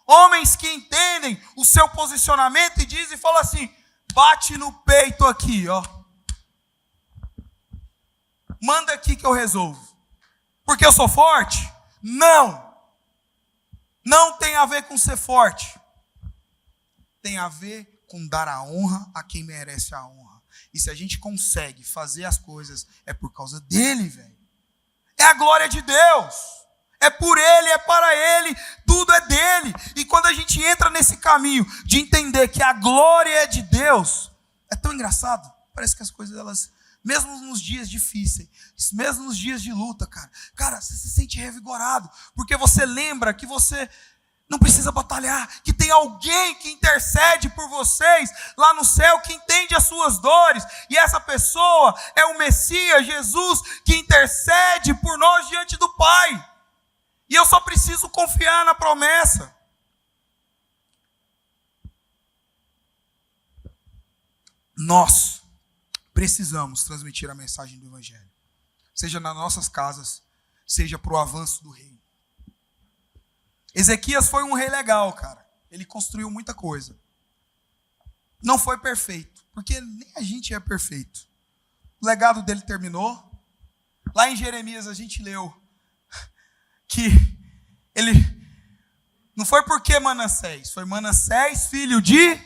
Homens que entendem o seu posicionamento e dizem e falam assim, bate no peito aqui, ó. Manda aqui que eu resolvo. Porque eu sou forte? Não. Não tem a ver com ser forte. Tem a ver com dar a honra a quem merece a honra. E se a gente consegue fazer as coisas, é por causa dele, velho. É a glória de Deus. É por ele, é para ele, tudo é dele. E quando a gente entra nesse caminho de entender que a glória é de Deus, é tão engraçado. Parece que as coisas, elas, mesmo nos dias difíceis, mesmo nos dias de luta, cara, você se sente revigorado. Porque você lembra que você não precisa batalhar, que tem alguém que intercede por vocês lá no céu, que entende as suas dores, e essa pessoa é o Messias, Jesus, que intercede por nós diante do Pai. E eu só preciso confiar na promessa. Nós precisamos transmitir a mensagem do Evangelho, seja nas nossas casas, seja para o avanço do reino. Ezequias foi um rei legal, cara. Ele construiu muita coisa. Não foi perfeito, porque nem a gente é perfeito. O legado dele terminou. Lá em Jeremias a gente leu que ele não foi porque Manassés, foi Manassés, filho de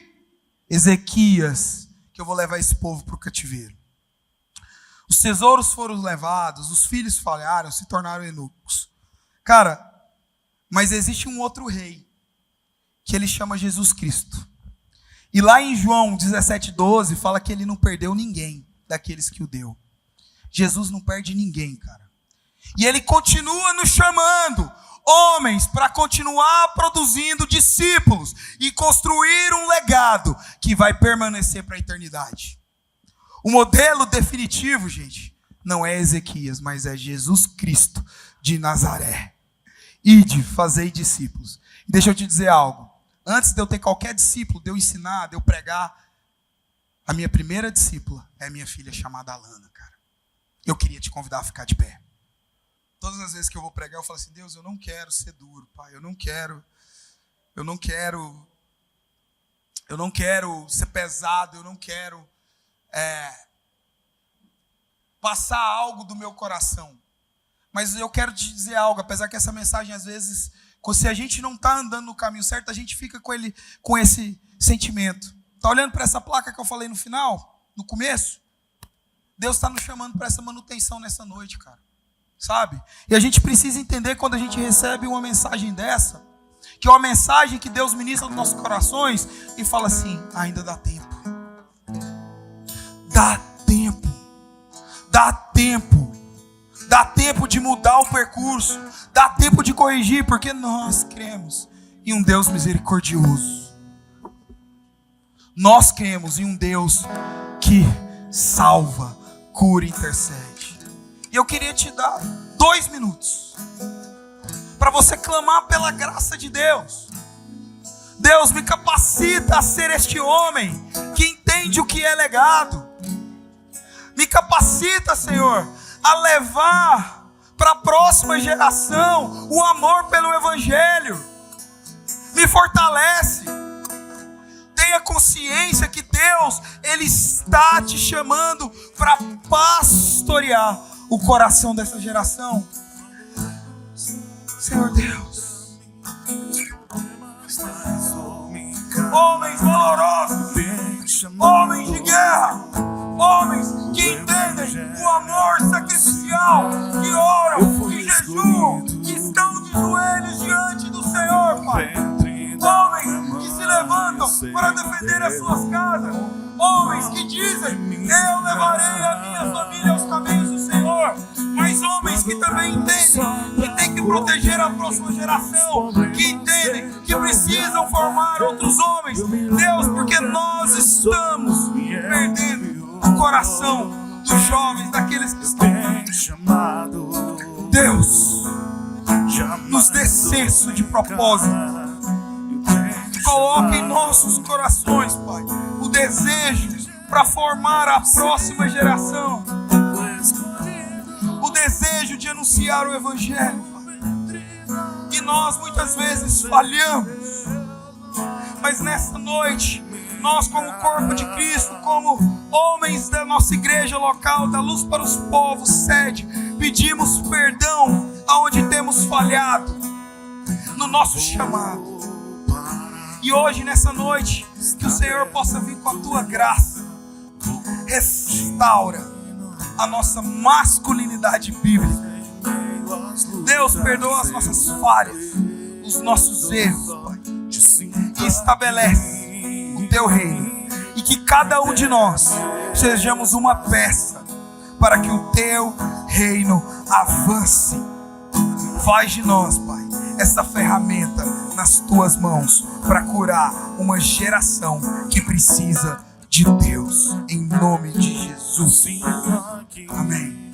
Ezequias, que eu vou levar esse povo para o cativeiro. Os tesouros foram levados, os filhos falharam, se tornaram eunucos. Cara, mas existe um outro rei, que ele chama Jesus Cristo. E lá em João 17:12, fala que ele não perdeu ninguém daqueles que o deu. Jesus não perde ninguém, cara. E ele continua nos chamando, homens, para continuar produzindo discípulos e construir um legado que vai permanecer para a eternidade. O modelo definitivo, gente, não é Ezequias, mas é Jesus Cristo de Nazaré. Ide, fazei discípulos. E deixa eu te dizer algo. Antes de eu ter qualquer discípulo, de eu ensinar, de eu pregar, a minha primeira discípula é a minha filha chamada Alana, cara. Eu queria te convidar a ficar de pé. Todas as vezes que eu vou pregar, eu falo assim, Deus, eu não quero ser duro, Pai. Eu não quero ser pesado, eu não quero passar algo do meu coração. Mas eu quero te dizer algo, apesar que essa mensagem, às vezes, se a gente não está andando no caminho certo, a gente fica com esse sentimento. Está olhando para essa placa que eu falei no final, no começo? Deus está nos chamando para essa manutenção nessa noite, cara. Sabe? E a gente precisa entender quando a gente recebe uma mensagem dessa, que é uma mensagem que Deus ministra nos nossos corações e fala assim: ainda dá tempo. Dá tempo. Dá tempo. Dá tempo de mudar o percurso. Dá tempo de corrigir, porque nós cremos em um Deus misericordioso. Nós cremos em um Deus que salva, cura e intercede. E eu queria te dar 2 minutos para você clamar pela graça de Deus. Deus, me capacita a ser este homem que entende o que é legado. Me capacita, Senhor, a levar para a próxima geração o amor pelo Evangelho. Me fortalece. Tenha consciência que Deus, Ele está te chamando para pastorear o coração dessa geração. Senhor Deus, homens valorosos, homens de guerra, homens que entendem o amor sacrificial, que oram, que jejuam, que estão de joelhos diante do Senhor, Pai. Homens que se levantam para defender as suas casas. Homens que dizem: eu levarei a minha família aos caminhos do Senhor. Mas homens que também entendem que tem que proteger a próxima geração, que entendem que precisam formar outros homens. Deus, porque nós estamos perdendo o coração dos jovens, daqueles que estão. Deus, nos dê senso de propósito. Coloque em nossos corações, Pai, o desejo para formar a próxima geração. O desejo de anunciar o Evangelho, Pai. E nós muitas vezes falhamos. Mas nessa noite, nós como corpo de Cristo, como homens da nossa igreja local, da Luz para os Povos, sede, pedimos perdão aonde temos falhado no nosso chamado. E hoje, nessa noite, que o Senhor possa vir com a tua graça. Restaura a nossa masculinidade bíblica. Deus, perdoa as nossas falhas, os nossos erros, Pai. E estabelece o teu reino. E que cada um de nós sejamos uma peça para que o teu reino avance. Faz de nós, Pai, essa ferramenta nas tuas mãos para curar uma geração que precisa de Deus, em nome de Jesus. Amém.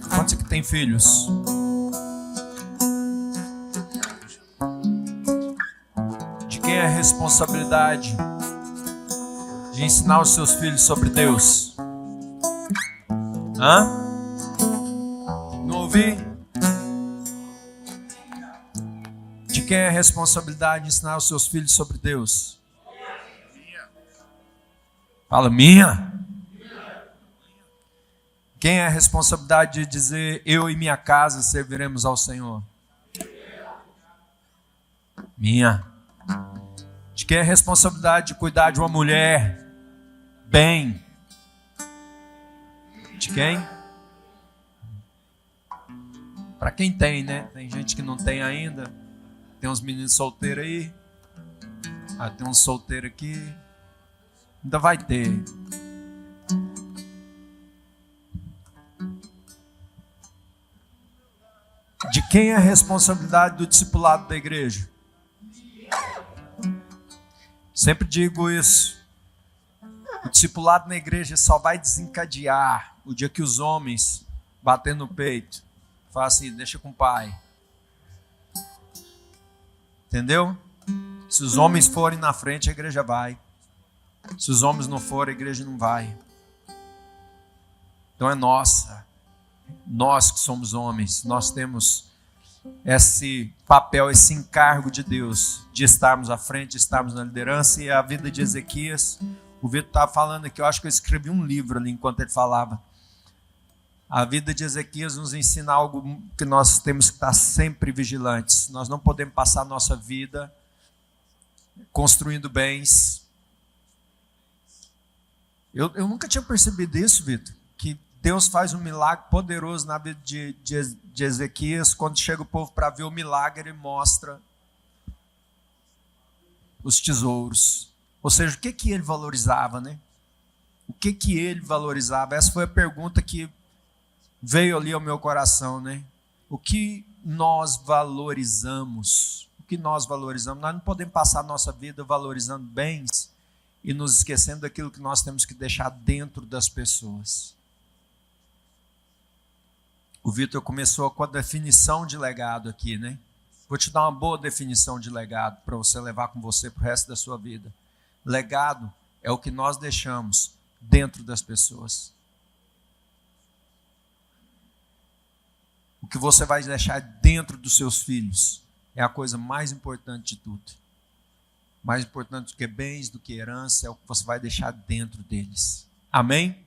Quantos que tem filhos? De quem é a responsabilidade de ensinar os seus filhos sobre Deus? Não ouvi? De quem é a responsabilidade de ensinar os seus filhos sobre Deus? Fala, minha. Quem é a responsabilidade de dizer: eu e minha casa serviremos ao Senhor? Minha. De quem é a responsabilidade de cuidar de uma mulher bem? De quem? Para quem tem, né? Tem gente que não tem ainda. Tem uns meninos solteiros aí. Tem uns solteiros aqui. Ainda vai ter. De quem é a responsabilidade do discipulado da igreja? Sempre digo isso. O discipulado na igreja só vai desencadear o dia que os homens bater no peito, falam assim: deixa com o pai. Entendeu? Se os homens forem na frente, a igreja vai. Se os homens não forem, a igreja não vai. Então é nossa. Nós que somos homens, nós temos esse papel, esse encargo de Deus, de estarmos à frente, estarmos na liderança. E a vida de Ezequias, o Vitor estava falando aqui, eu acho que eu escrevi um livro ali enquanto ele falava. A vida de Ezequias nos ensina algo que nós temos que estar sempre vigilantes. Nós não podemos passar a nossa vida construindo bens Eu nunca tinha percebido isso, Vitor, que Deus faz um milagre poderoso na vida de Ezequias. Quando chega o povo para ver o milagre, ele mostra os tesouros. Ou seja, o que ele valorizava, né? O que ele valorizava? Essa foi a pergunta que veio ali ao meu coração, né? O que nós valorizamos? O que nós valorizamos? Nós não podemos passar a nossa vida valorizando bens e nos esquecendo daquilo que nós temos que deixar dentro das pessoas. O Vitor começou com a definição de legado aqui, né? Vou te dar uma boa definição de legado para você levar com você para o resto da sua vida. Legado é o que nós deixamos dentro das pessoas. O que você vai deixar dentro dos seus filhos é a coisa mais importante de tudo. Mais importante do que bens, do que herança, é o que você vai deixar dentro deles. Amém?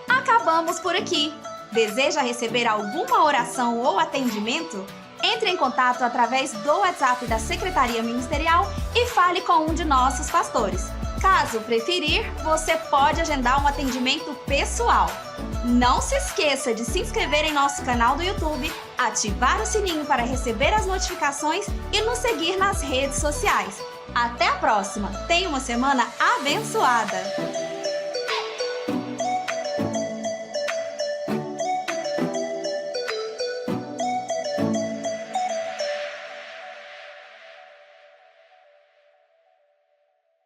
Acabamos por aqui. Deseja receber alguma oração ou atendimento? Entre em contato através do WhatsApp da Secretaria Ministerial e fale com um de nossos pastores. Caso preferir, você pode agendar um atendimento pessoal. Não se esqueça de se inscrever em nosso canal do YouTube, ativar o sininho para receber as notificações e nos seguir nas redes sociais. Até a próxima! Tenha uma semana abençoada!